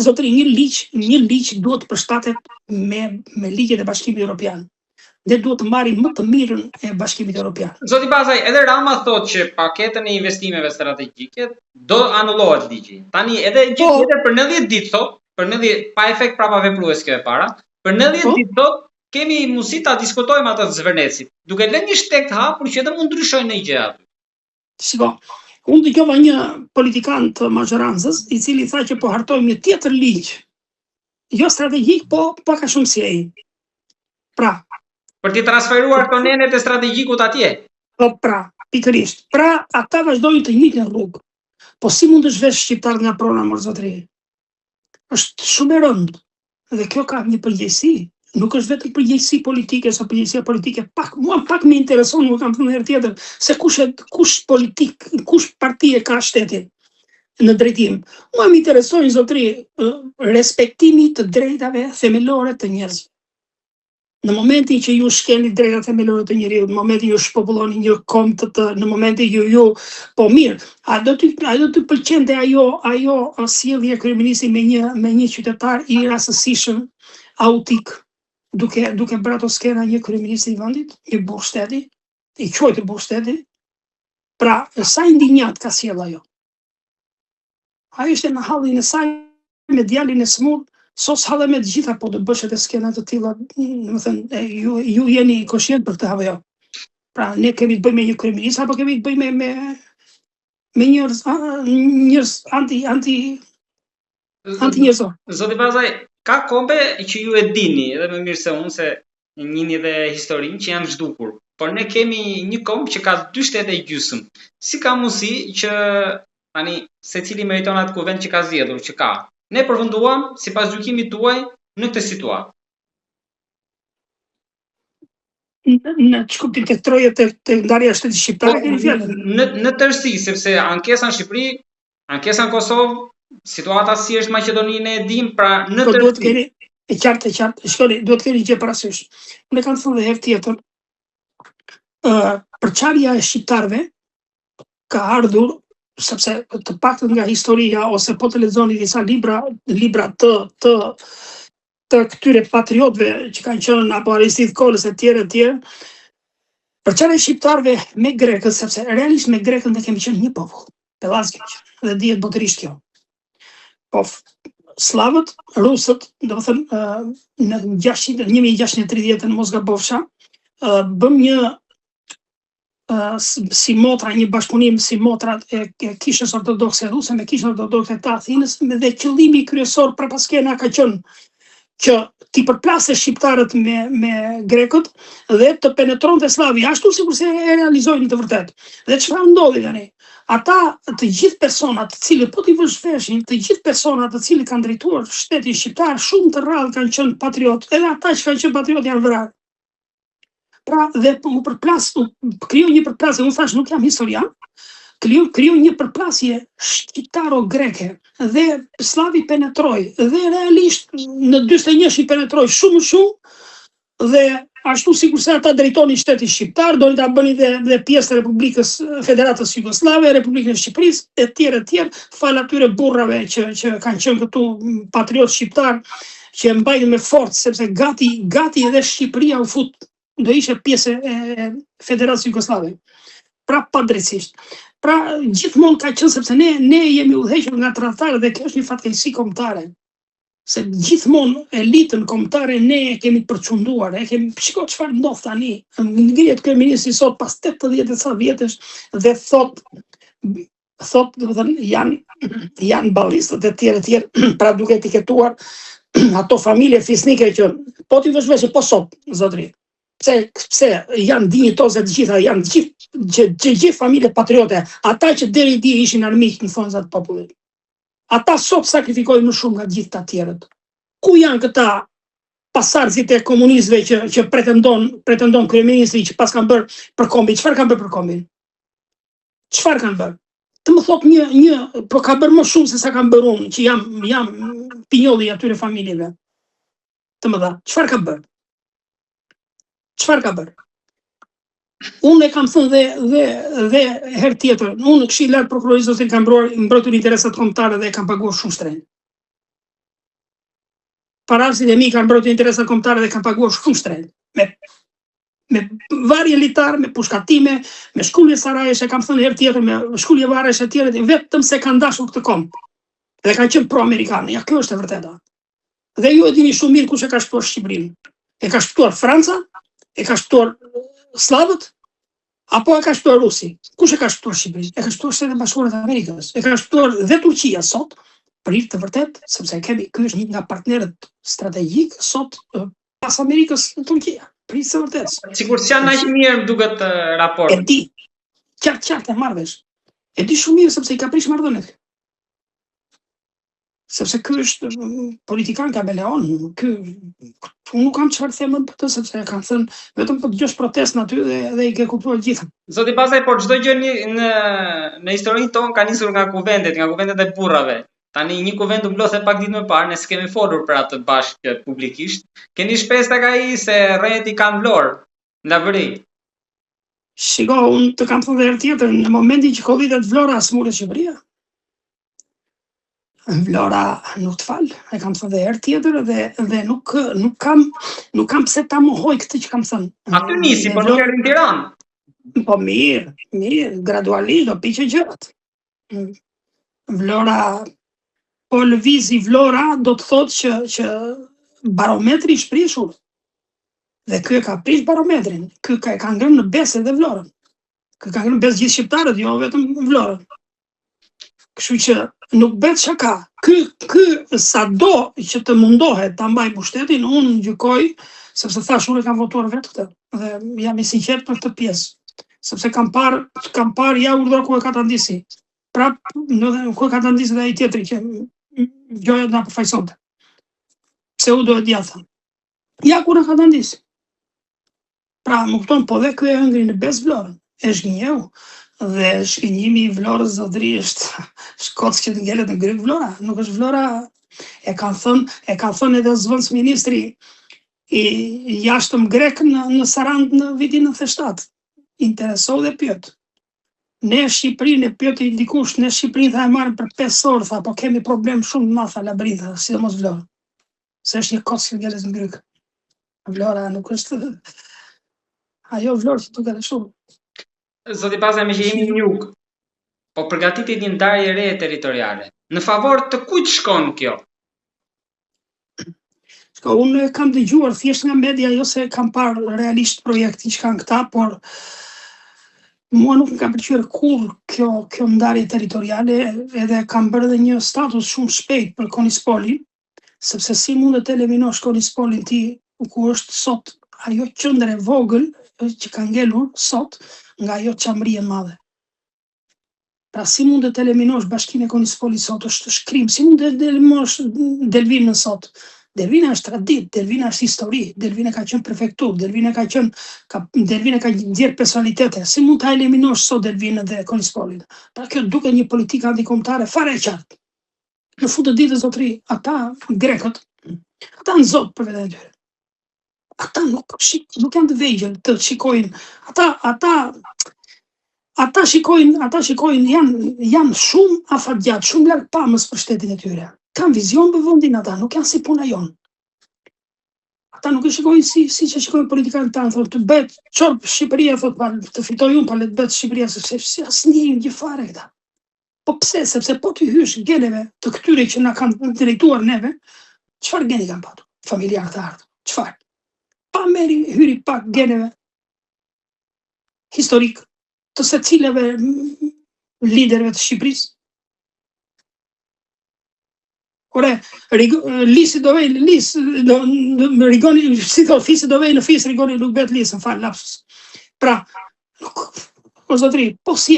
zotëri, një ligj duhet të përshtatet me ligjet e Bashkimit Evropian. Dhe duhet të marrim më të mirën e Bashkimit Evropian. Zoti Bazaj, edhe Rama thotë që paketën e investimeve strategjike do anullohet ligji. Tani edhe gjë tjetër për 90 ditë thotë, pa efekt prapa veprues kjo e para, për 90 ditë thotë kemi mundësi ta diskutojmë atë të Zvernecit, duke lënë një shtek të hapur që edhe mund ndryshojnë një gjë aty. Shiko, unë dëgjova një politikan të majorancës i cili tha që po hartojmë një tjetër ligj, jo strategjik, po pak a shumë si ai. Pra, për t'i transferuar tonenet e strategjikut atje. Po pra, pikërisht. Pra, ata vazhdojnë të njëjtën rrugë. Po si mund të zhvesh shqiptar nga prona, mor zotëri? Është shumë e rëndë. Dhe kjo ka një përgjegjësi. Nuk është vetëm përgjegjësi politike, sa përgjegjësia politike mua pak më intereson, nuk kam thënë herë tjetër, se kush politik, kush parti e ka shtetin në drejtim. Mua më interesojnë, zotëri, respektimi të drejtave themelore të njerëzve. Në momentin që ju shkeni drejtat themelore të njeriut, në momentin ju shpopulloni një kom në momentin ju po mirë, a do të pëlqente ajo sjellje e kryeministit me një qytetar i rastësishëm autik, duke brato skena një kryeminist i vendit, një burr shteti, i quajtur burr shteti. Pra, sa indinjat ka sjell ajo. Ajo ishte në hallin e saj me djalin e smur. Sos hallë me të gjitha, po të bësh edhe skena të tilla, domethënë ju jeni koshient për këtë apo jo. Pra ne kemi të bëjmë me një kryeminist apo kemi të bëjmë me njerëz anti njerëzor. Zoti Bazaj, ka kombe që ju e dini, edhe më mirë se unë, se njihni dhe historinë që janë zhdukur. Por ne kemi një komb që ka 2 shtete gjysmë. Si ka mundësi që tani secili meriton atë kuvend që ka zgjedhur, që ka? Ne përfunduam, sipas gjykimit tuaj, në këtë situatë. Në çkuptim të troje të ndarja e shtetit shqiptar keni fjalën. Në tërësi, sepse ankesa në Shqipëri, ankesa në Kosovë, situata si është Maqedoninë e dim, pra në tërësi. Duhet keni e qartë, shkoni, duhet keni gjë parasysh. Unë kam thënë edhe herë tjetër, përçarja e shqiptarëve ka ardhur sepse të paktën nga historia ose po të lexoni disa libra të këtyre patriotëve që kanë qenë apo Aristid Kolës e tjerë, përçarja e shqiptarëve me grekët, sepse realisht me grekët ne kemi qenë një popull, pellazgjik, dhe dihet botërisht kjo. Po slavët, rusët, domethënë në 1630 në mos gabofsha, bëm një si motra, një bashkëpunim si motrat e kishës ortodokse ruse me kishën ortodokse të Athinës, dhe qëllimi kryesor për paskena ka qenë që t'i përplase shqiptarët me grekët dhe të penetronte slavi, ashtu sikur se e realizojnë të vërtet. Dhe çfarë ndodhi tani? Ata të gjithë personat të cilët po t'i vëshveshin, të gjithë personat të cilët kanë drejtuar shtetin shqiptar, shumë të rrallë kanë qenë patriot, edhe ata që kanë qenë patriot janë vrarë. Pra, dhe u kriju një përplasje, unë thash nuk jam historian, kriju një përplasje shqiptaro-greke dhe slavi penetroi, dhe realisht në 41 penetroi shumë, dhe ashtu sikur se ata drejtonin shtetin shqiptar, doni ta bënin dhe pjesë të Republikës Federatës Jugoslave, Republikën e Shqipërisë, e tjerë, fal atyre burrave që kanë qenë këtu patriot shqiptar, që e mbajnë me forcë, sepse gati edhe Shqipëria u fut, do ishte pjesë e Federatës Jugoslave. Pra padrejtisht. Pra gjithmonë ka qenë, sepse ne jemi udhëhequr nga tradhtarët dhe kjo është një fatkeqësi kombëtare. Se gjithmonë elitën kombëtare ne e kemi përçunduar, shiko çfarë ndodh tani. Ngrihet kryeministri sot pas 80 e sa vjetësh dhe thot domethënë janë ballistët e tjerë, pra duke etiketuar ato familje fisnike që po ti vëzhvesh po sot, zotëri. Pse janë dinjitoze të gjitha, janë gjithë familje patriote, ata që deri dje ishin armiq në fonzat popullit. Ata sot sakrifikojnë më shumë nga gjithë të tjerët. Ku janë këta pasardhësit e komunistëve që pretendon kryeministri që pas kanë bërë për kombin? Çfarë kanë bërë për kombin? Çfarë kanë bërë? Të më thot po ka bërë më shumë se sa kanë bërë unë, që jam pinjolli atyre familjeve. Të më dha, çfarë ka bërë? Çfarë ka bërë? Unë e kam thënë dhe herë tjetër, unë këshillar prokurorisë ose kam mbrojtur interesat kombëtare dhe e kam paguar shumë shtrenjtë. parasit e mi kanë mbrojtur interesat kombëtare dhe kanë paguar shumë shtrenjtë. Me varje litar, me pushkatime, me shkullje sarajeshe, kam thënë herë tjetër, me shkullje vareshe tjere, vetëm se kanë dashur këtë komb. Dhe kanë qenë pro-amerikanë. Ja, kjo është e vërteta. Dhe ju e dini shumë mirë kush e ka shtuar Shqipërinë. E ka shtuar Franca, e ka shtuar Slavët, apo e ka shtuar Rusi? Kush e ka shtuar Shqipërinë? E ka shtuar Shtetet Bashkuara të Amerikës. E ka shtuar dhe Turqia sot, për hir të vërtet, sepse ky është një nga partnerët strategjik sot pas Amerikës në Turqia. Për hir të vërtet. Sigur s'janë aq mirë më duket raporti. E di. Qartë e marrësh. E di shumë mirë sepse i ka prish marrëdhëniet. Sepse ky është politikan kameleon, unë nuk kam çfarë them për të, sepse kanë thënë vetëm po dëgjosh protestën aty dhe i ke kuptuar gjithë. Zoti pastaj por çdo gjë në historinë tonë ka nisur nga kuventet e burrave. Tani një kuvent u mblodhe pak ditë më parë, ne s'kemi folur për atë bashkë publikisht. Keni shpresë tek ai se rreth i kanë Vlorë në Lavëri? Shiko, unë të kam thënë herë tjetër, në momentin që kollitet Vlora smuret Shqipëria. Vlora nuk të falë, e kam thënë herë tjetër dhe nuk kam pse ta mohoj këtë që kam thënë. Aty nisi, po nuk erdhi në Tiranë. Po mirë, gradualisht do piqe gjërat. Vlora, po lëvizi Vlora do të thotë që barometri i shprishur. Dhe ky e ka prish barometrin, ky ka ngrënë në besë edhe Vlorën. Ky ka ngrënë në besë gjithë shqiptarët, jo vetëm Vlorën. Kështu që nuk bëhet shaka. Ky sado që të mundohet ta mbaj pushtetin, unë gjykoj, sepse thash unë kam votuar vetë këtë dhe jam i sinqert për këtë pjesë. Sepse kam parë ja urdhra ku e ka ta ndisi. Prap, ku e ka ta ndisi dhe ai tjetri që gjoja na përfaqësonte. Pse u duhet ja thënë. Ja ku e ka ta ndisi. Pra, më kupton, po dhe ky e hëngri në besë Vlorën. E shgënjeu. Dhe shkënjimi i Vlorës zotëri është shkocë që të ngelet në Gryk Vlora, nuk është Vlora, e kanë thënë edhe zvëndës ministri i jashtëm grek në Sarand në vitin 97. Interesou dhe pyet. Ne Shqipërinë e pyeti dikush, ne Shqipërinë tha e marrim për 5 orë, tha, po kemi problem shumë të madh Lavëri, sidomos Vlorë. Se është një kocë që ngelet në Gryk. Vlora nuk është ajo Vlorë që duket shumë. Zoti pastaj me që jemi në jug, po përgatitet një ndarje re territoriale. Në favor të kujt shkon kjo? Shko, unë kam dëgjuar thjesht nga media, jo se kam parë realisht projektin që kanë këta, por mua nuk më ka pëlqyer kurrë kjo ndarje territoriale, edhe kam bërë edhe një status shumë shpejt për Konispolin, sepse si mundet të eliminosh Konispolin ti ku është sot ajo qendër e vogël që ka ngelur sot nga ajo çamëri e madhe. Pra si mund të eliminosh Bashkinë e Konispolit sot është shkrim, si mund të eliminosh Delvinën sot? Delvina është tradit, Delvina është histori, Delvina ka qenë prefektur, Delvina ka nxjerr personalitete. Si mund ta eliminosh sot Delvinën dhe Konispolin? Pra kjo duket një politikë antikombëtare fare e qartë. Në fund të ditës zotëri, ata grekët, ata në zot për veten e tyre. Ata nuk janë të vegjël të shikojnë. Ata shikojnë, janë shumë afatgjatë, shumë larg pamës për shtetin e tyre. Kanë vizion për vendin ata, nuk janë si puna jonë. Ata nuk e shikojnë si që shikojnë politikanët tanë, thotë të bëhet çorp Shqipëria, thotë të fitoj unë, pa le të bëhet Shqipëria, sepse asnjë gjë fare këta. Po pse? Sepse po të hysh geneve të këtyre që na kanë drejtuar neve, çfarë geni kanë patur? Familjar të ardhur. Çfarë? Pa meri hyri pak geneve historik të secilave liderëve të Shqipërisë. Ore, Lisi do vej, Rigoni, si thot, Fisi do vej në Fis, Rigoni nuk bet Lisën, fal lapsus. Pra, o zotëri, po si